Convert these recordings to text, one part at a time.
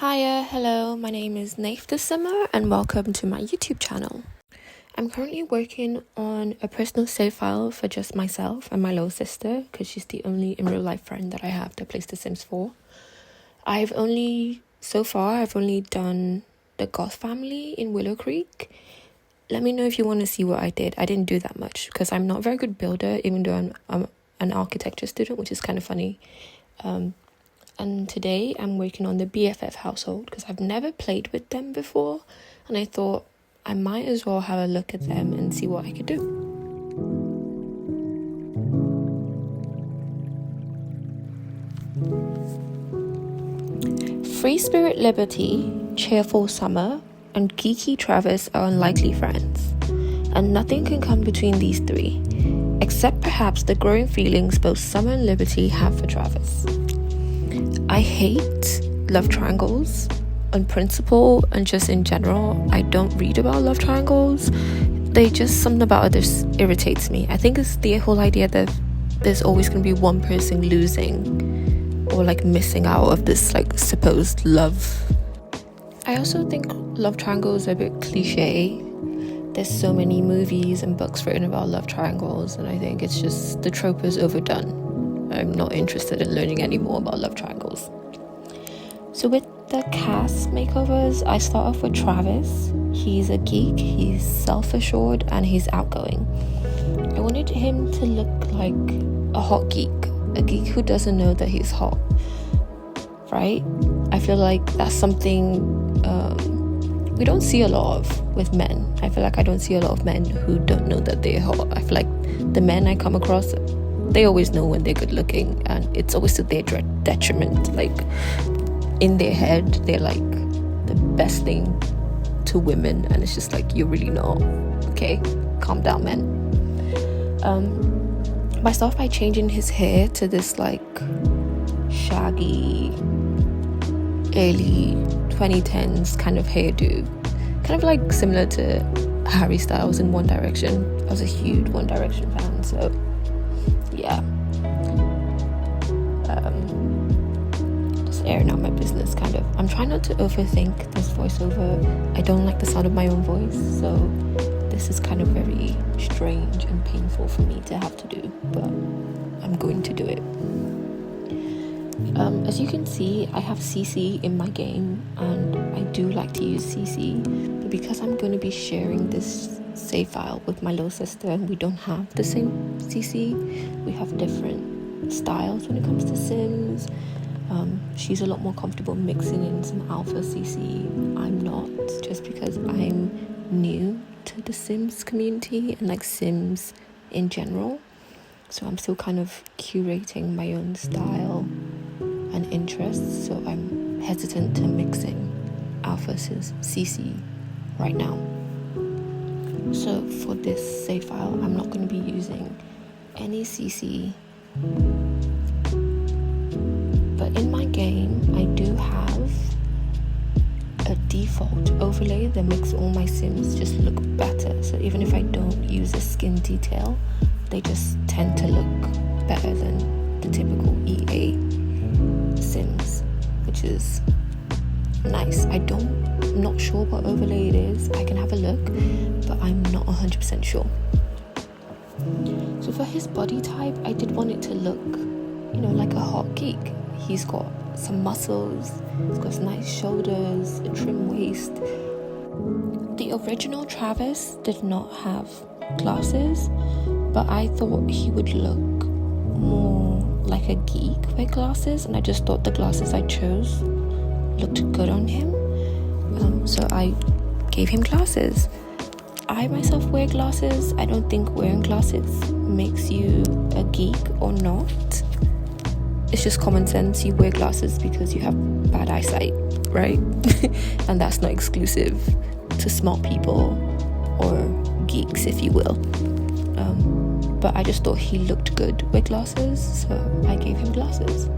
Hiya, hello, my name is Naif this summer and welcome to my YouTube channel. I'm currently working on a personal save file for just myself and my little sister because she's the only in real life friend that I have that plays The Sims 4. So far I've only done the Goth family in Willow Creek. Let me know if you want to see what I did. I didn't do that much because I'm not a very good builder, even though I'm an architecture student, which is kind of funny. And today I'm working on the BFF household because I've never played with them before, and I thought I might as well have a look at them and see what I could do. Free Spirit Liberty, Cheerful Summer, and Geeky Travis are unlikely friends, and nothing can come between these three, except perhaps the growing feelings both Summer and Liberty have for Travis. I hate love triangles on principle and just in general. I don't read about love triangles. Something about it just irritates me. I think it's the whole idea that there's always going to be one person losing or missing out of this supposed love. I also think love triangles are a bit cliche. There's so many movies and books written about love triangles, and I think it's just the trope is overdone. I'm not interested in learning any more about love triangles. So with the cast makeovers, I start off with Travis. He's a geek, he's self-assured, and he's outgoing. I wanted him to look like a hot geek, a geek who doesn't know that he's hot, right? I feel like that's something we don't see a lot of with men. I feel like I don't see a lot of men who don't know that they're hot. I feel like the men I come across, they always know when they're good looking, and it's always to their detriment. In their head, they're the best thing to women, and it's just you're really not. Okay, calm down, man. I start by changing his hair to this shaggy, early 2010s kind of hairdo, kind of similar to Harry Styles in One Direction. I was a huge One Direction fan, so yeah. Just airing out my business, kind of. I'm trying not to overthink this voiceover. I don't like the sound of my own voice, so this is kind of very strange and painful for me to have to do, but I'm going to do it. As you can see, I have CC in my game, and I do like to use CC, but because I'm going to be sharing this save file with my little sister and we don't have the same CC, we have different styles when it comes to Sims. She's a lot more comfortable mixing in some alpha CC. I'm not, just because I'm new to the Sims community and Sims in general, so I'm still kind of curating my own style and interests, so I'm hesitant to mixing alpha CC right now. So for this save file, I'm not going to be using any CC, but in my game I do have a default overlay that makes all my Sims just look better. So even if I don't use a skin detail, they just tend to look better than the typical EA Sims, which is nice. I'm not sure what overlay it is. I can have a look, but I'm not 100% sure. So for his body type, I did want it to look, like a hot geek. He's got some muscles, he's got nice shoulders, a trim waist. The original Travis did not have glasses, but I thought he would look more like a geek with glasses, and I just thought the glasses I chose looked good on him, so I gave him glasses. I myself wear glasses. I don't think wearing glasses makes you a geek or not. It's just common sense. You wear glasses because you have bad eyesight, right? And that's not exclusive to smart people or geeks, if you will. But I just thought he looked good with glasses, so I gave him glasses.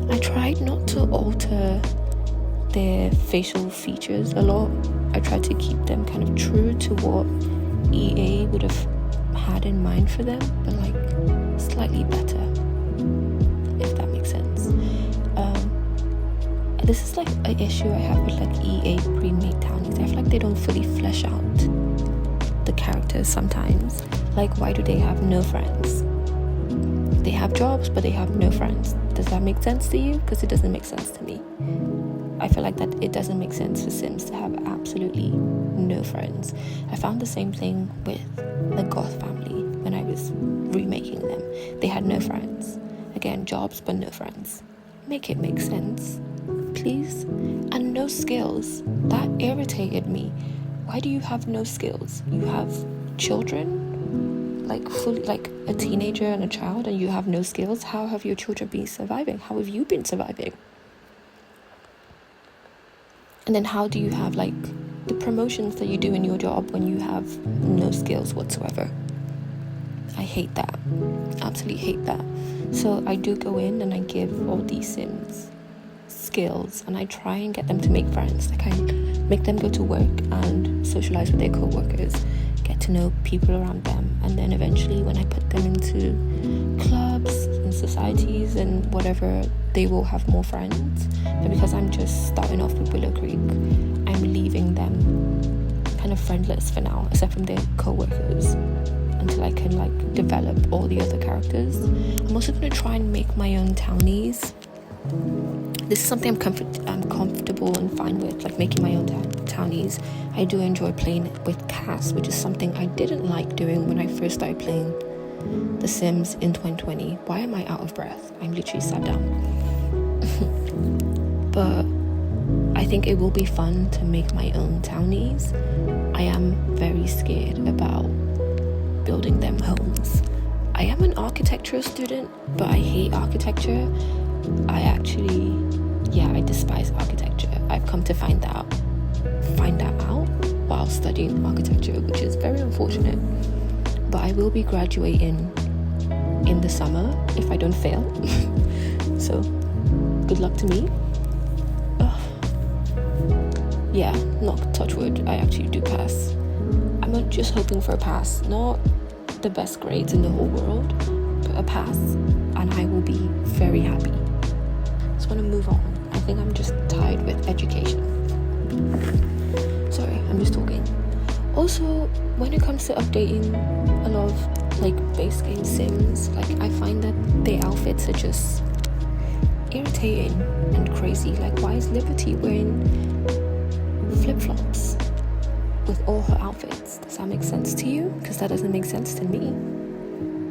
I tried not to alter their facial features a lot. I tried to keep them kind of true to what EA would have had in mind for them, but slightly better, if that makes sense. this is like an issue I have with like EA pre-made townies. I feel like they don't fully flesh out the characters sometimes. Like, why do they have no friends? They have jobs, but they have no friends. Does that make sense to you? Because it doesn't make sense to me. I feel like that it doesn't make sense for Sims to have absolutely no friends. I found the same thing with the Goth family when I was remaking them. They had no friends. Again, jobs, but no friends. Make it make sense, please. And no skills. That irritated me. Why do you have no skills? You have children, like fully, like a teenager and a child, and you have no skills. How have your children been surviving? How have you been surviving? And then how do you have like the promotions that you do in your job when you have no skills whatsoever? I hate that. Absolutely hate that. So I do go in and I give all these Sims skills, and I try and get them to make friends. Like, I make them go to work and socialize with their co-workers, get to know people around them, and then eventually when I put them into clubs and societies and whatever, they will have more friends. But because I'm just starting off with Willow Creek, I'm leaving them kind of friendless for now, except from their co-workers, until I can like develop all the other characters. I'm also going to try and make my own townies. This is something I'm comfortable and fine with, like making my own townies. I do enjoy playing with Cass, which is something I didn't like doing when I first started playing The Sims in 2020. Why am I out of breath? I'm literally sat down. But I think it will be fun to make my own townies. I am very scared about building them homes. I am an architecture student, but I hate architecture. I despise architecture. I've come to find that out while studying architecture, which is very unfortunate. But I will be graduating in the summer if I don't fail. So good luck to me. Yeah, not touch wood, I actually do pass. I'm not just hoping for a pass, not the best grades in the whole world, but a pass, and I will be very happy. Just want to move on. I think I'm just tired with education. Sorry, I'm just talking. Also, when it comes to updating a lot of like base game Sims, like I find that their outfits are just irritating and crazy. Like, why is Liberty wearing flip-flops with all her outfits? Does that make sense to you? Because that doesn't make sense to me.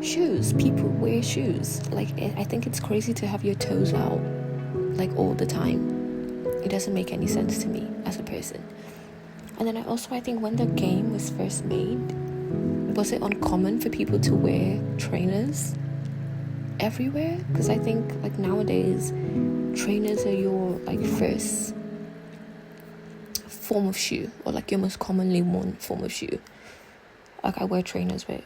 Shoes, people wear shoes. Like, I think it's crazy to have your toes out like all the time. It doesn't make any sense to me as a person. And then I think when the game was first made, was it uncommon for people to wear trainers everywhere? Because I think like nowadays trainers are your like first form of shoe, or like your most commonly worn form of shoe. Like, I wear trainers with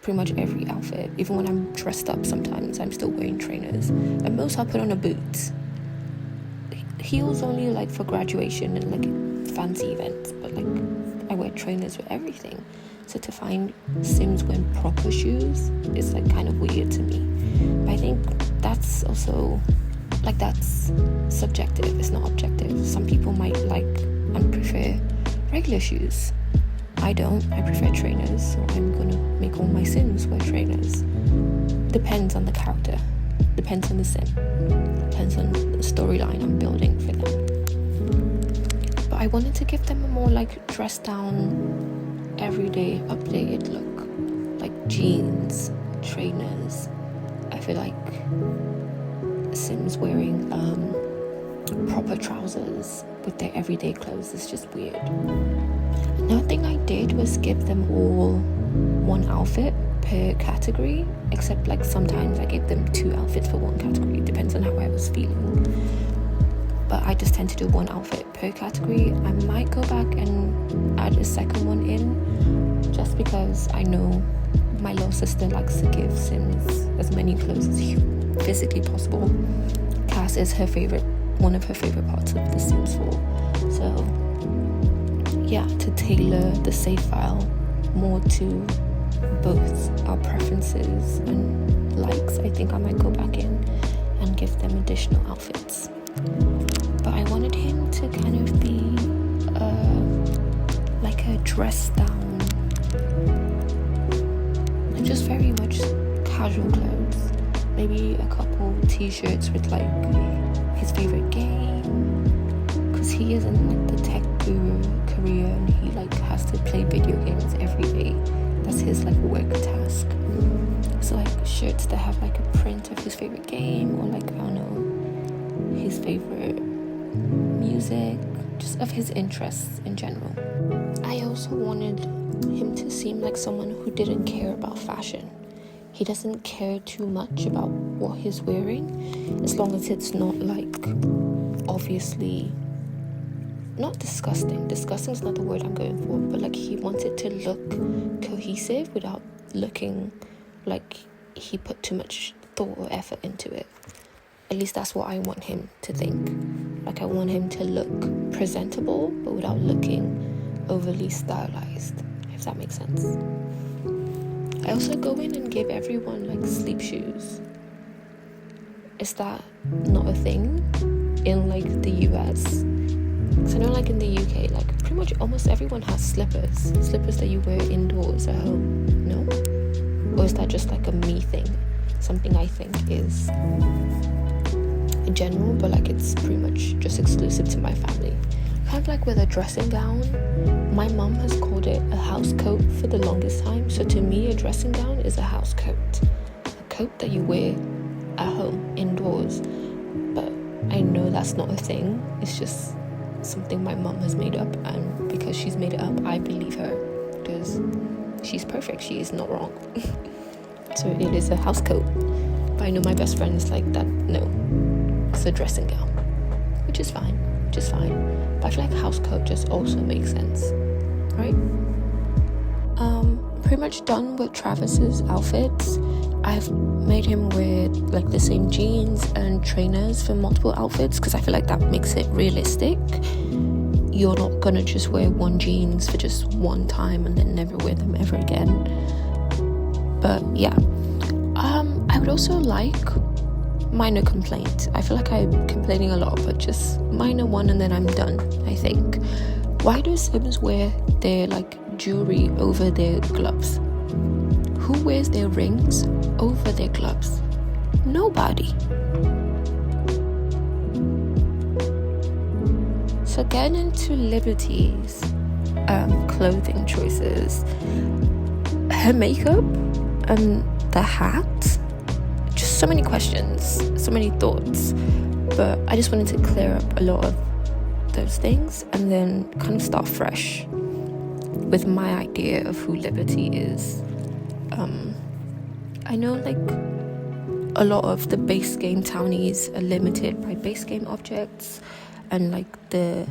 pretty much every outfit. Even when I'm dressed up, sometimes I'm still wearing trainers. At most I'll put on a boot. Heels only like for graduation and like fancy events, but like I wear trainers with everything. So to find Sims wearing proper shoes is like kind of weird to me. But I think that's also like, that's subjective, it's not objective. Some people might like and prefer regular shoes. I don't. I prefer trainers, so I'm gonna make all my Sims wear trainers. Depends on the character, depends on the Sim, depends on the storyline I'm building for them. But I wanted to give them a more like dressed down, everyday, updated look, like jeans, trainers. I feel like Sims wearing proper trousers with their everyday clothes is just weird. Another thing I did was give them all one outfit per category, except like sometimes I gave them 2 outfits for one category. It depends on how I was feeling. But I just tend to do 1 outfit per category. I might go back and add a second one in, just because I know my little sister likes to give Sims as many clothes as physically possible. Cass is one of her favorite parts of The Sims 4. So yeah, to tailor the save file more to both our preferences and likes, I think I might go back in and give them additional outfits. But I want dress down, like just very much casual clothes. Maybe a couple t-shirts with like his favorite game, because he is in like the tech guru career and he like has to play video games every day. That's his like work task. So like shirts that have like a print of his favorite game, or like, I don't know, his favorite music, just of his interests in general. I also wanted him to seem like someone who didn't care about fashion. He doesn't care too much about what he's wearing, as long as it's not like, obviously, not disgusting. Disgusting is not the word I'm going for, but like he wants it to look cohesive without looking like he put too much thought or effort into it. At least that's what I want him to think. Like I want him to look presentable, but without looking overly stylized, if that makes sense. I also go in and give everyone like sleep shoes. Is that not a thing in like the US? Because I know like in the UK, like pretty much almost everyone has slippers that you wear indoors at home, no? Or is that just like a me thing? Something I think is general, but like it's pretty much just exclusive to my family. Kind of like with a dressing gown, my mom has called it a house coat for the longest time. So to me, a dressing gown is a house coat, a coat that you wear at home, indoors. But I know that's not a thing. It's just something my mom has made up, and because she's made it up, I believe her, because she's perfect. She is not wrong. So it is a house coat. But I know my best friend is like that. No, it's a dressing gown, which is fine. But I feel like house coat just also makes sense, right? Pretty much done with Travis's outfits. I've made him wear like the same jeans and trainers for multiple outfits, because I feel like that makes it realistic. You're not gonna just wear one jeans for just one time and then never wear them ever again. But yeah, I would also like, minor complaint, I feel like I'm complaining a lot, but just minor one and then I'm done, I think. Why do Sims wear their like jewelry over their gloves? Who wears their rings over their gloves? Nobody. So getting into Liberty's clothing choices, her makeup and the hat, just so many questions, so many thoughts, but I just wanted to clear up a lot of those things and then kind of start fresh with my idea of who Liberty is. I know like a lot of the base game townies are limited by base game objects and like the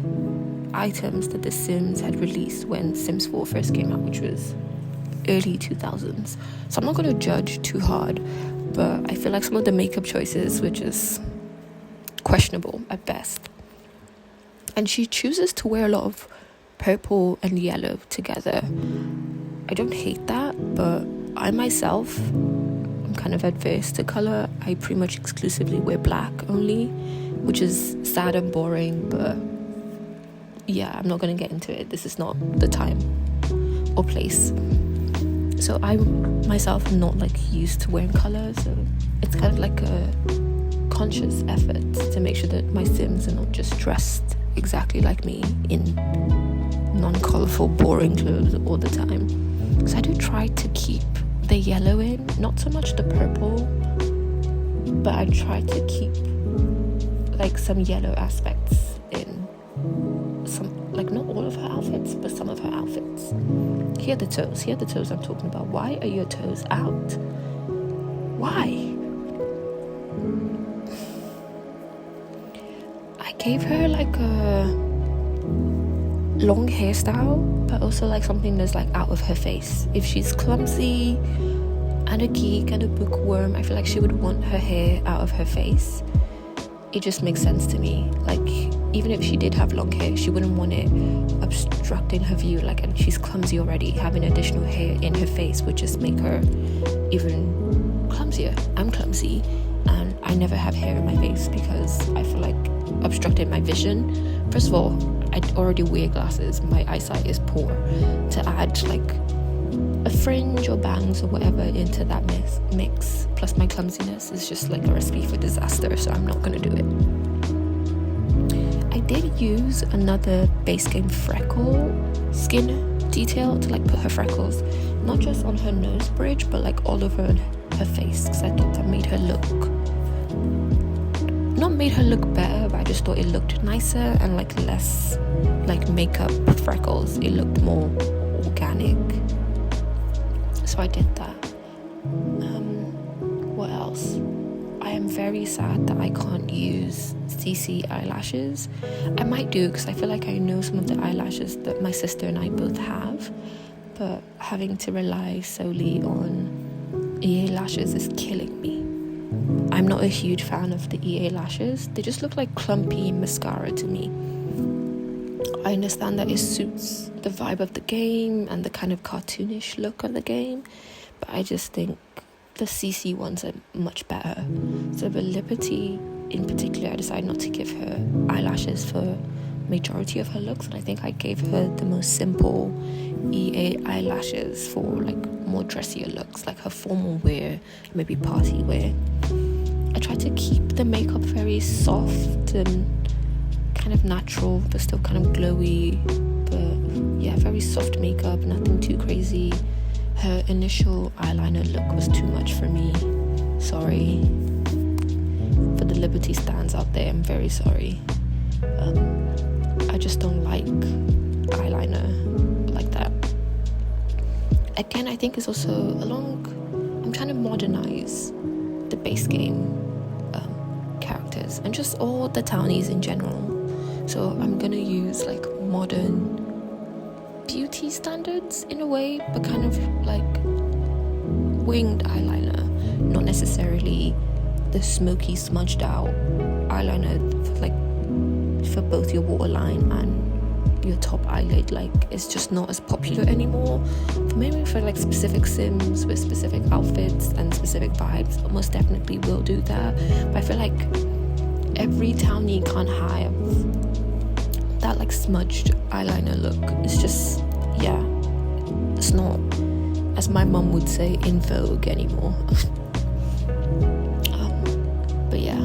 items that the Sims had released when Sims 4 first came out, which was early 2000s. So I'm not going to judge too hard, but I feel like some of the makeup choices were just questionable at best. And she chooses to wear a lot of purple and yellow together. I don't hate that, but I myself, I'm kind of adverse to color. I pretty much exclusively wear black only, which is sad and boring, but yeah, I'm not going to get into it. This is not the time or place. So I myself am not like used to wearing color, so it's kind of like a conscious effort to make sure that my Sims are not just dressed exactly like me in non-colorful, boring clothes all the time. So I do try to keep the yellow in, not so much the purple, but I try to keep like some yellow aspects in some, like not all of her outfits, but some of her outfits. Here are the toes I'm talking about. Why are your toes out? Why? I gave her like a long hairstyle, but also like something that's like out of her face. If she's clumsy and a geek and a bookworm, I feel like she would want her hair out of her face. It just makes sense to me. Like, even if she did have long hair, she wouldn't want it obstructing her view. Like, and she's clumsy already. Having additional hair in her face would just make her even clumsier. I'm clumsy and I never have hair in my face because I feel like obstructed my vision. First of all, I already wear glasses. My eyesight is poor. contour to add like a fringe or bangs or whatever into that mix. Plus my clumsiness is just like a recipe for disaster, so I'm not gonna do it. I did use another base game freckle skin detail to like put her freckles not just on her nose bridge but like all over her face, because I thought that made her look better, but I just thought it looked nicer and like less like makeup freckles. It looked more organic, so I did that. What else? I am very sad that I can't use CC eyelashes. I might do, because I feel like I know some of the eyelashes that my sister and I both have, but having to rely solely on EA lashes is killing me. I'm not a huge fan of the EA lashes. They just look like clumpy mascara to me. I understand that it suits the vibe of the game and the kind of cartoonish look of the game, but I just think the CC ones are much better. So with Liberty in particular, I decided not to give her eyelashes for majority of her looks, and I think I gave her the most simple EA eyelashes for like more dressier looks, like her formal wear, maybe party wear. I tried to keep the makeup very soft and kind of natural, but still kind of glowy. But yeah, very soft makeup, nothing too crazy. Her initial eyeliner look was too much for me. Sorry. For the Liberty stands out there, I'm very sorry. I just don't like eyeliner like that. Again, I think it's also I'm trying to modernize the base game characters and just all the townies in general. So I'm gonna use like modern beauty standards in a way, but kind of like winged eyeliner, not necessarily the smoky smudged out eyeliner for both your waterline and your top eyelid. Like, it's just not as popular anymore. Maybe for like specific sims with specific outfits and specific vibes, most definitely will do that. But I feel like every townie can't have that like smudged eyeliner look. It's just, yeah, it's not, as my mum would say, in vogue anymore. But yeah,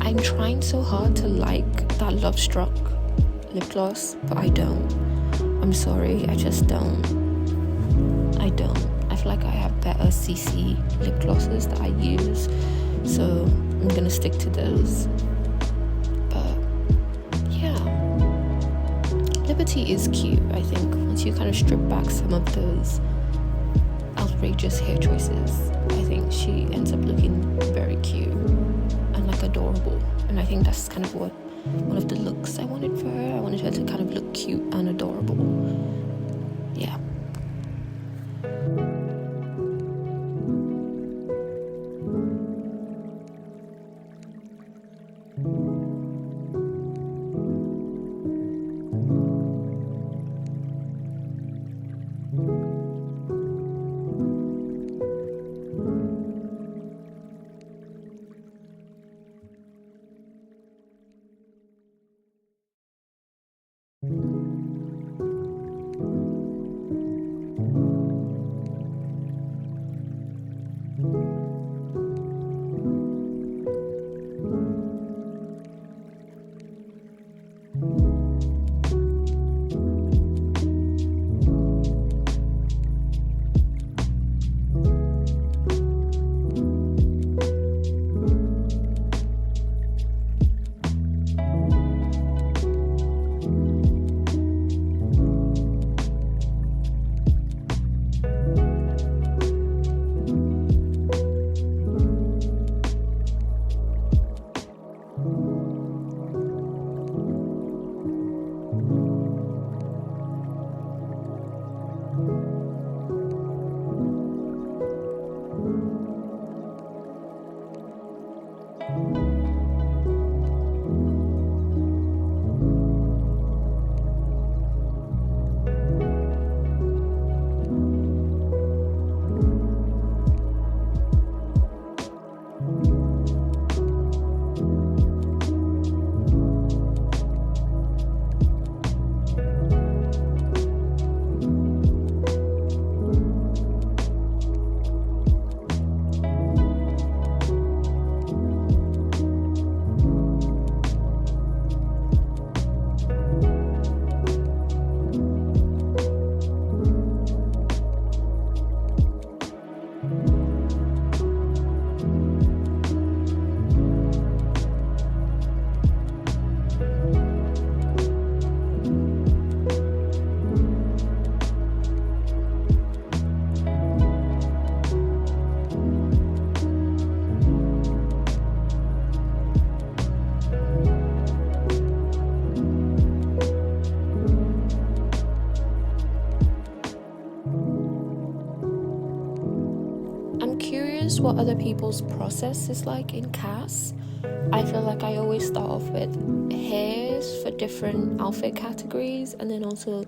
I'm trying so hard to like that Love Struck lip gloss, but I don't. I'm sorry, I just don't. I feel like I have better CC lip glosses that I use, so I'm gonna stick to those. But yeah, Liberty is cute, I think, once you kind of strip back some of those outrageous hair choices. I think she ends up looking very cute and like adorable, and I think that's kind of what one of the looks I wanted for her. I wanted her to kind of look cute and adorable. Yeah. I'm curious what other people's process is like in CAS. I feel like I always start off with hairs for different outfit categories, and then also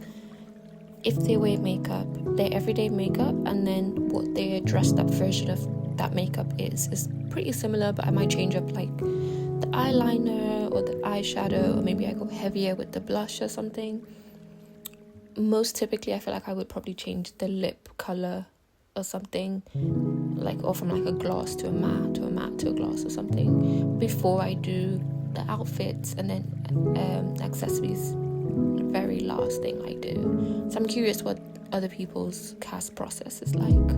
if they wear makeup, their everyday makeup, and then what their dressed up version of that makeup is pretty similar, but I might change up like the eyeliner or the eyeshadow, or maybe I go heavier with the blush or something. Most typically I feel like I would probably change the lip color or something, like, or from like a gloss to a matte, to a matte to a gloss or something, before I do the outfits, and then accessories very last thing I do. So I'm curious what other people's CAS process is like.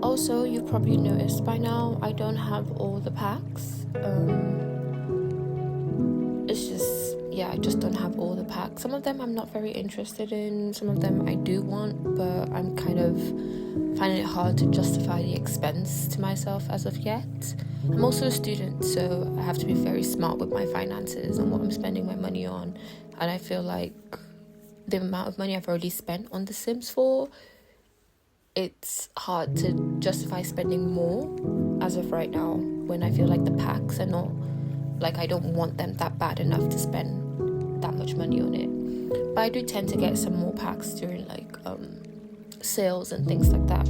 Also, you've probably noticed by now I don't have all the packs. I just don't have all the packs. Some of them I'm not very interested in, some of them I do want, but I'm kind of finding it hard to justify the expense to myself as of yet. I'm also a student, so I have to be very smart with my finances and what I'm spending my money on, and I feel like the amount of money I've already spent on The Sims 4, it's hard to justify spending more as of right now, when I feel like the packs are not, like, I don't want them that bad enough to spend that much money on it. But I do tend to get some more packs during like sales and things like that.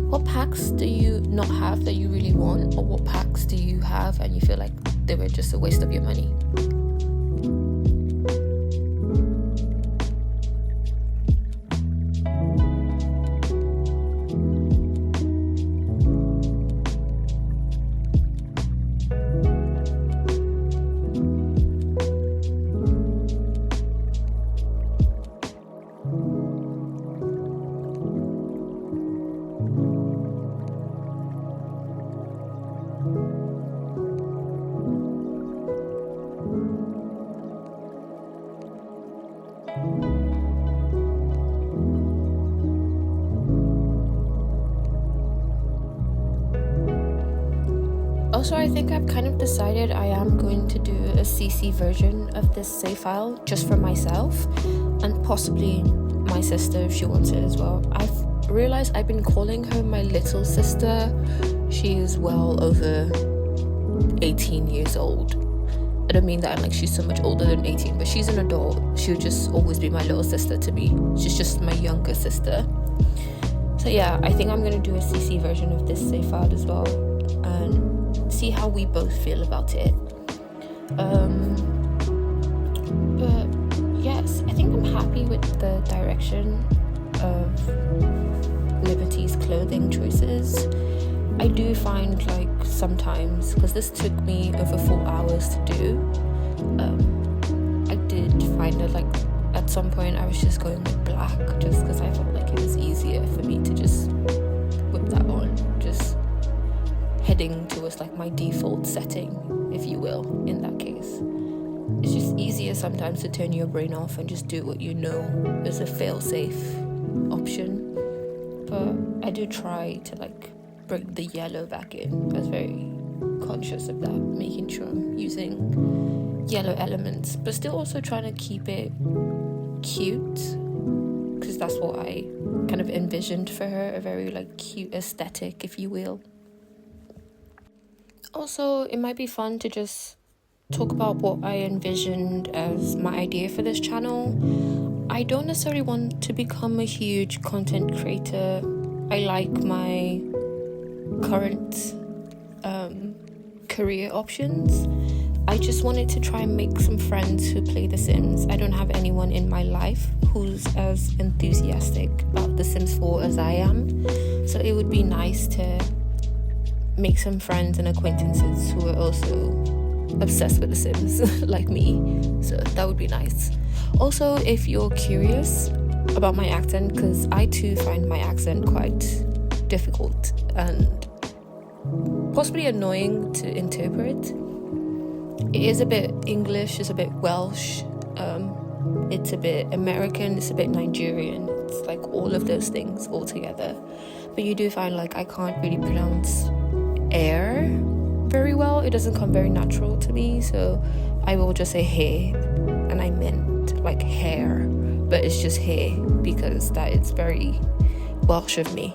What packs do you not have that you really want, or what packs do you have and you feel like they were just a waste of your money? Also, I think I've kind of decided I am going to do a CC version of this save file just for myself, and possibly my sister if she wants it as well. I've realized I've been calling her my little sister. She is well over 18 years old. I don't mean that like she's so much older than 18, but she's an adult. She'll just always be my little sister to me. She's just my younger sister. So yeah, I think I'm going to do a CC version of this save file as well, and see how we both feel about it. But yes, I think I'm happy with the direction of Liberty's clothing choices. I do find like sometimes, because this took me over 4 hours to do, I did find that like at some point I was just going with black just because I felt like it was easier for me to just whip that on, just heading towards like my default setting, if you will, in that case. It's just easier sometimes to turn your brain off and just do what you know is a fail-safe option. But I do try to like bring the yellow back in. I was very conscious of that, making sure I'm using yellow elements, but still also trying to keep it cute, because that's what I kind of envisioned for her, a very like cute aesthetic, if you will. Also, it might be fun to just talk about what I envisioned as my idea for this channel. I don't necessarily want to become a huge content creator. I like my current career options. I just wanted to try and make some friends who play The Sims. I don't have anyone in my life who's as enthusiastic about The Sims 4 as I am, so it would be nice to make some friends and acquaintances who are also obsessed with The Sims like me, so that would be nice. Also, if you're curious about my accent, because I too find my accent quite difficult and possibly annoying to interpret. It is a bit English, it's a bit Welsh, it's a bit American, it's a bit Nigerian, it's like all of those things all together. But you do find like I can't really pronounce air very well. It doesn't come very natural to me, so I will just say hey, and I meant like hair, but it's just hey because that is very Welsh of me.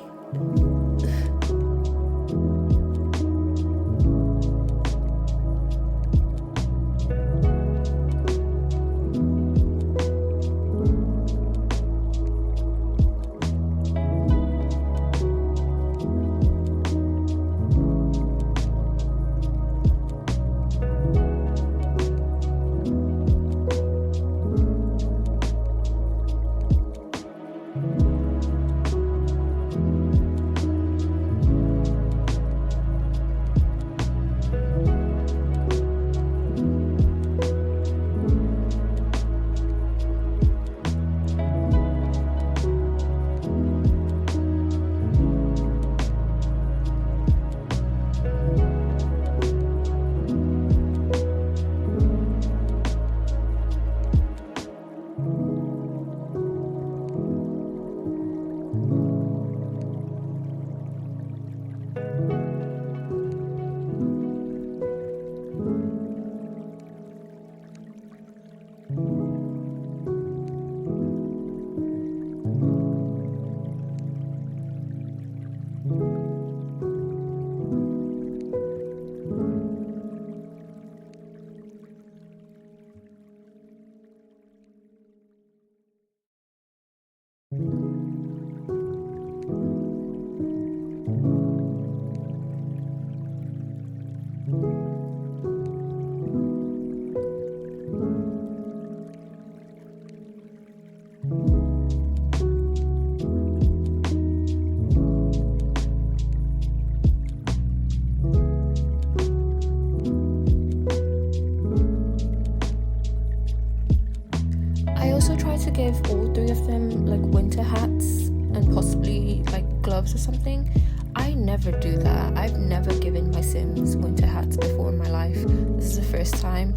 To give all three of them like winter hats and possibly like gloves or something. I never do that. I've never given my Sims winter hats before in my life. This is the first time,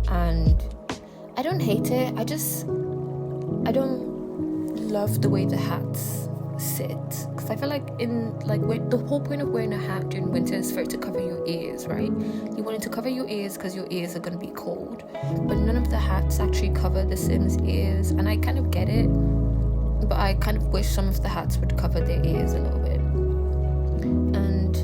and I don't hate it. I don't love the way the hats sit, because I feel like the whole point of wearing a hat during winter is for it to cover your ears, right? You want it to cover your ears because your ears are going to be cold, but none of the hats actually cover the Sims' ears, and I kind of get it, but I kind of wish some of the hats would cover their ears a little bit. And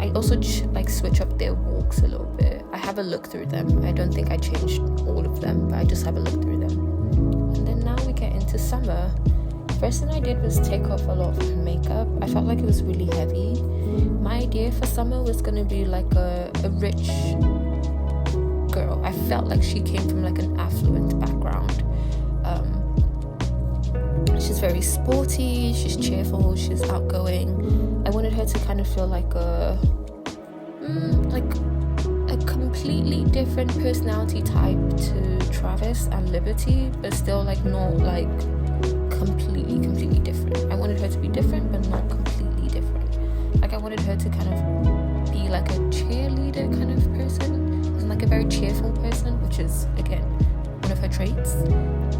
I also switch up their walks a little bit. I have a look through them. I don't think I changed all of them, but I just have a look through them. And then now we get into summer. First thing I did was take off a lot of makeup. I felt like it was really heavy. My idea for summer was going to be like a rich girl. I felt like she came from like an affluent background. She's very sporty, she's cheerful, she's outgoing. I wanted her to kind of feel like a completely different personality type to Travis and Liberty, but still like not like completely different. I wanted her to be different, but not completely different. Like I wanted her to kind of be like a cheerleader kind of person, and like a very cheerful person, which is again one of her traits,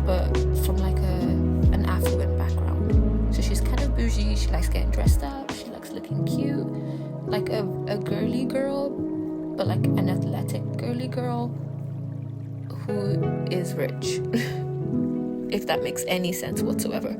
but from like an affluent background. So she's kind of bougie, she likes getting dressed up, she likes looking cute, like a girly girl, but like an athletic girly girl who is rich. If that makes any sense whatsoever.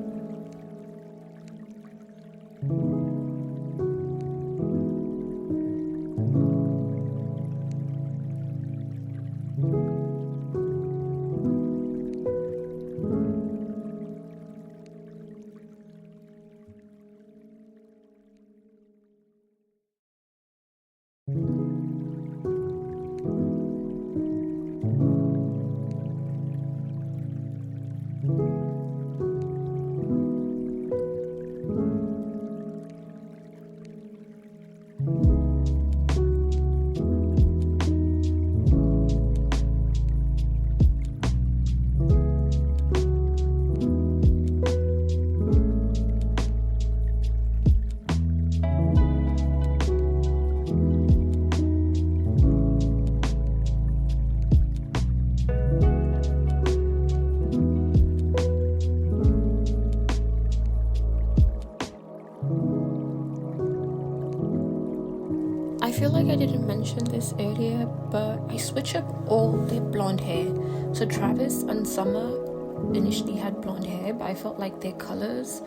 I feel like I didn't mention this earlier, but I switch up all their blonde hair. So Travis and Summer initially had blonde hair, but I felt like their colors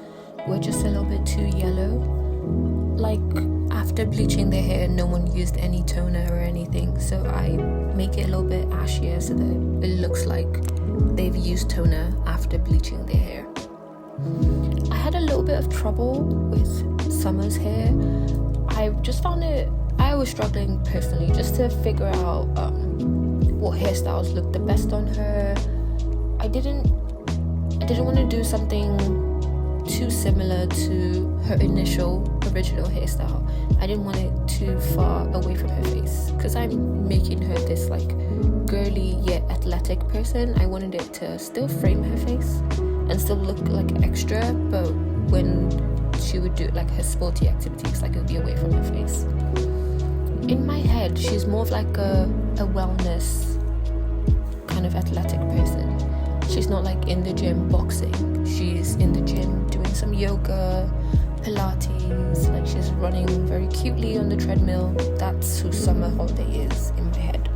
were just a little bit too yellow. Like after bleaching their hair, no one used any toner or anything, so I make it a little bit ashier so that it looks like they've used toner after bleaching their hair. I had a little bit of trouble with Summer's hair. I just found I was struggling personally just to figure out what hairstyles looked the best on her. I didn't want to do something too similar to her original hairstyle. I didn't want it too far away from her face because I'm making her this like girly yet athletic person. I wanted it to still frame her face and still look like extra, but when she would do like her sporty activities, like it would be away from her face. In my head, she's more of like a wellness kind of athletic person. She's not like in the gym boxing. She's in the gym doing some yoga, Pilates, like she's running very cutely on the treadmill. That's who Summer Holiday is in my head.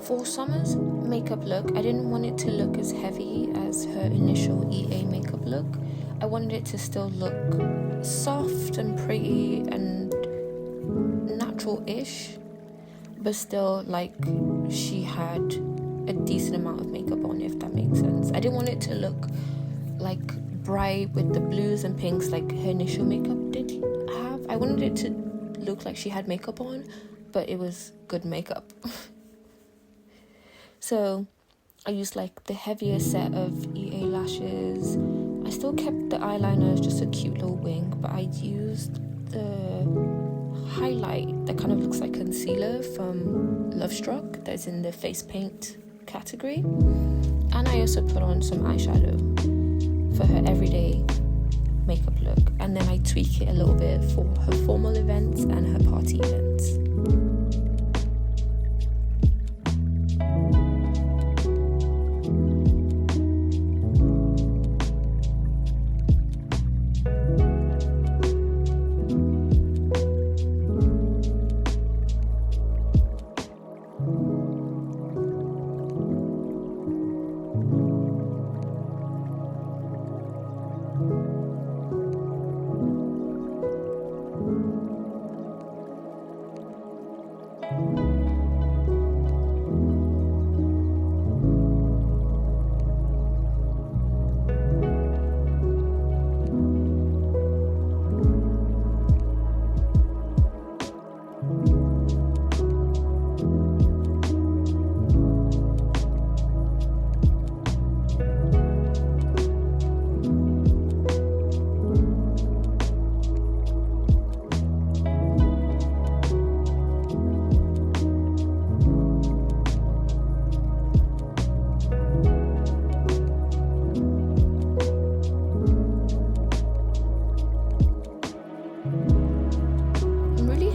For Summer's makeup look, I didn't want it to look as heavy as her initial EA makeup look. I wanted it to still look soft and pretty and natural-ish, but still like she had a decent amount of makeup on, if that makes sense. I didn't want it to look like bright with the blues and pinks like her initial makeup did have. I wanted it to look like she had makeup on, but it was good makeup. So I used like the heavier set of EA lashes. I still kept the eyeliner as just a cute little wing, but I used the highlight that kind of looks like concealer from Love Struck that's in the face paint category. And I also put on some eyeshadow for her everyday makeup look, and then I tweak it a little bit for her formal events and her party events.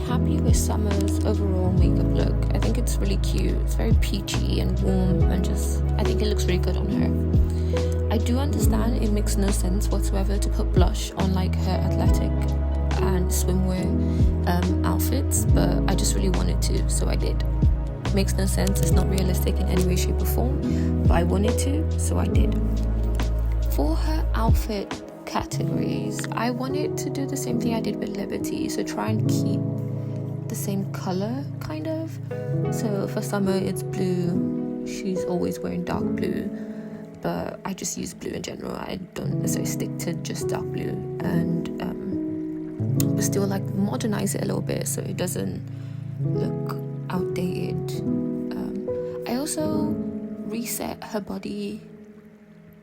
happy with Summer's overall makeup look. I think it's really cute. It's very peachy and warm, and I think it looks really good on her. I do understand it makes no sense whatsoever to put blush on like her athletic and swimwear outfits, but I just really wanted to, so I did. It makes no sense, it's not realistic in any way, shape or form, but I wanted to, so I did. For her outfit categories, I wanted to do the same thing I did with Liberty, so try and keep the same color kind of. So for Summer it's blue, she's always wearing dark blue, but I just use blue in general. I don't necessarily stick to just dark blue, and but still like modernize it a little bit so it doesn't look outdated. I also reset her body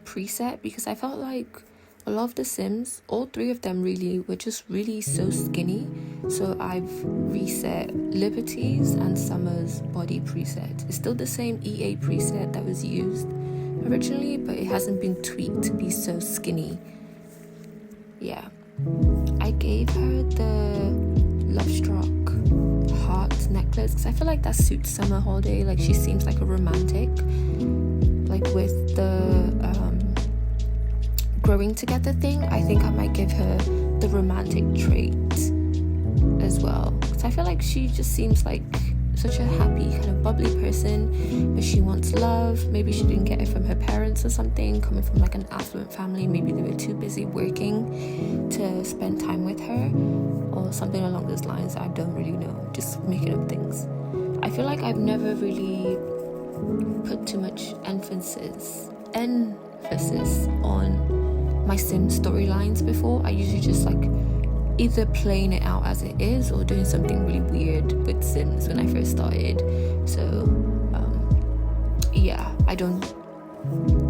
preset because I felt like a lot of the Sims, all three of them really, were just really so skinny. So I've reset Liberty's and Summer's body preset. It's still the same EA preset that was used originally, but it hasn't been tweaked to be so skinny. Yeah. I gave her the Love Struck heart necklace because I feel like that suits Summer Holiday. Like, she seems like a romantic. Like, with the growing together thing, I think I might give her the romantic trait as well, because I feel like she just seems like such a happy kind of bubbly person, but she wants love. Maybe she didn't get it from her parents or something, coming from like an affluent family. Maybe they were too busy working to spend time with her, or something along those lines. I don't really know, just making up things. I feel like I've never really put too much emphasis on my Sim storylines before. I usually just like either playing it out as it is or doing something really weird with Sims when I first started. So yeah, I don't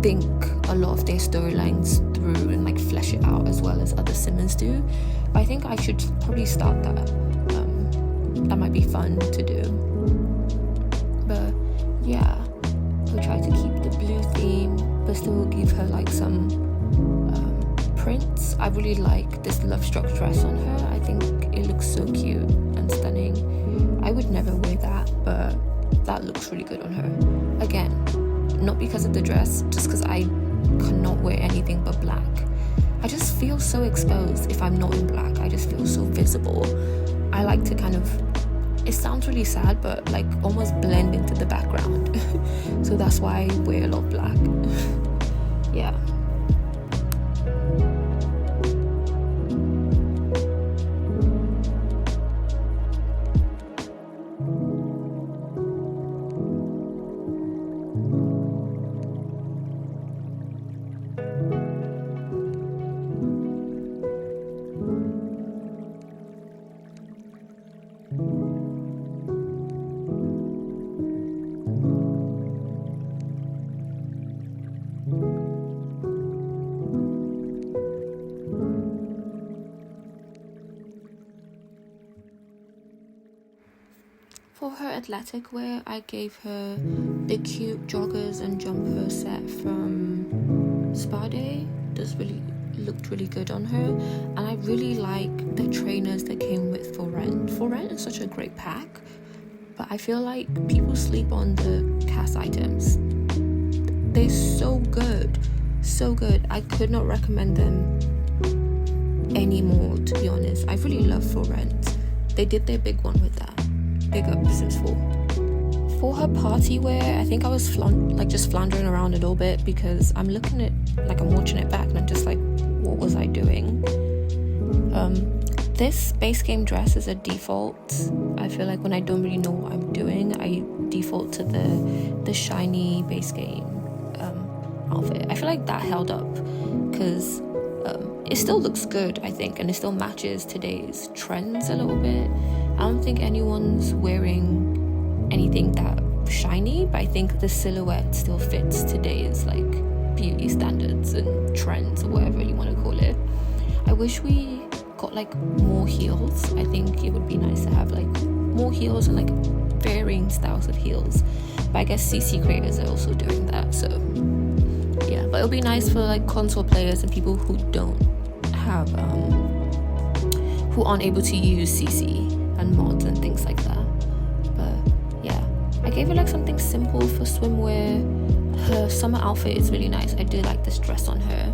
think a lot of their storylines through and like flesh it out as well as other Simmers do, but I think I should probably start that. That might be fun to do. But yeah, we'll try to keep the blue theme but still give her like some prints. I really like this Love Struck dress on her. I think it looks so cute and stunning. I would never wear that, but that looks really good on her. Again, not because of the dress, just because I cannot wear anything but black. I just feel so exposed if I'm not in black. I just feel so visible. I like to kind of, it sounds really sad, but like almost blend into the background. So that's why I wear a lot of black. Yeah. For her athletic wear, I gave her the cute joggers and jumper set from Spa Day. Those really looked really good on her, and I really like the trainers that came with For Rent. For Rent is such a great pack, but I feel like people sleep on the cast items. They're so good, so good. I could not recommend them anymore, to be honest. I really love For Rent. They did their big one with that. Big up Sims 4. For her party wear, I think I was just floundering around a little bit because I'm looking at, like, I'm watching it back and I'm just like, what was I doing? This base game dress is a default. I feel like when I don't really know what I'm doing, I default to the shiny base game outfit. I feel like that held up because it still looks good, I think, and it still matches today's trends a little bit. I don't think anyone's wearing anything that shiny, but I think the silhouette still fits today's like beauty standards and trends, or whatever you want to call it. I wish we got like more heels. I think it would be nice to have like more heels and like varying styles of heels, but I guess CC creators are also doing that, so yeah. But it'll be nice for like console players and people who don't have who aren't able to use CC and mods gave her like something simple for swimwear. Her summer outfit is really nice. I do like this dress on her.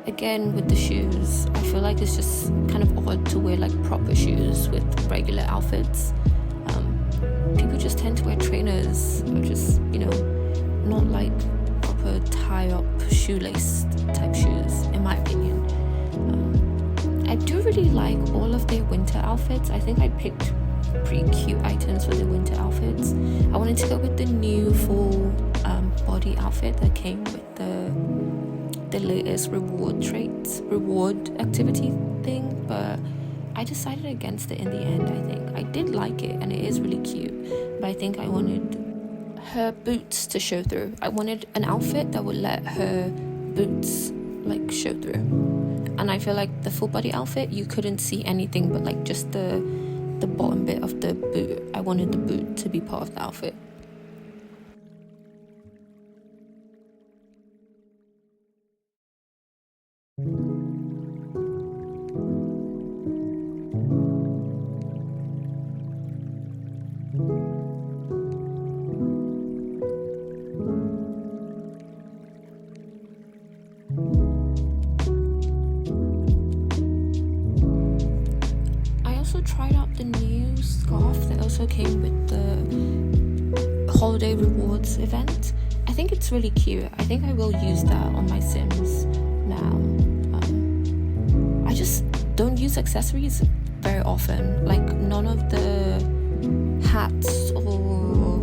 Again, with the shoes, I feel like it's just kind of odd to wear like proper shoes with regular outfits. People just tend to wear trainers or just, not like proper tie-up shoelace type shoes, in my opinion. I do really like all of their winter outfits. I think I picked pretty cute items for the winter outfits. I wanted to go with the new full body outfit that came with the latest reward activity thing, but I decided against it in the end. I think I did like it and it is really cute, but I think I wanted her boots to show through. I wanted an outfit that would let her boots like show through, and I feel like the full body outfit you couldn't see anything but like just the bottom bit of the boot. I wanted the boot to be part of the outfit. I also tried out the new scarf that also came with the holiday rewards event. I think it's really cute. I think I will use that on my Sims now. I just don't use accessories very often, like none of the hats or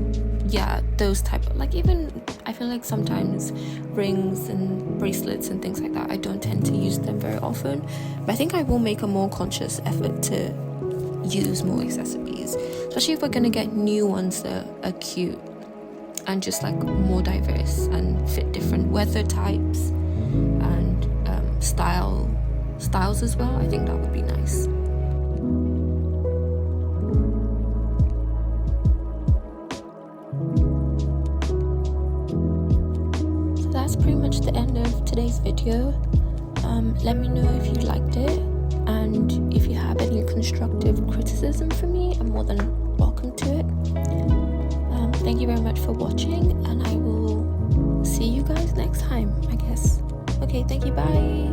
those type of, like, even I feel like sometimes rings and bracelets and things like that, I don't tend to use them very often, but I think I will make a more conscious effort to use more accessories, especially if we're gonna get new ones that are cute and just like more diverse and fit different weather types and styles as well. I think that would be nice. So that's pretty much the end of today's video. Let me know if you liked it, and if you have any constructive criticism for me, I'm more than welcome to it. Thank you very much for watching, and I will see you guys next time, I guess. Okay, thank you, bye.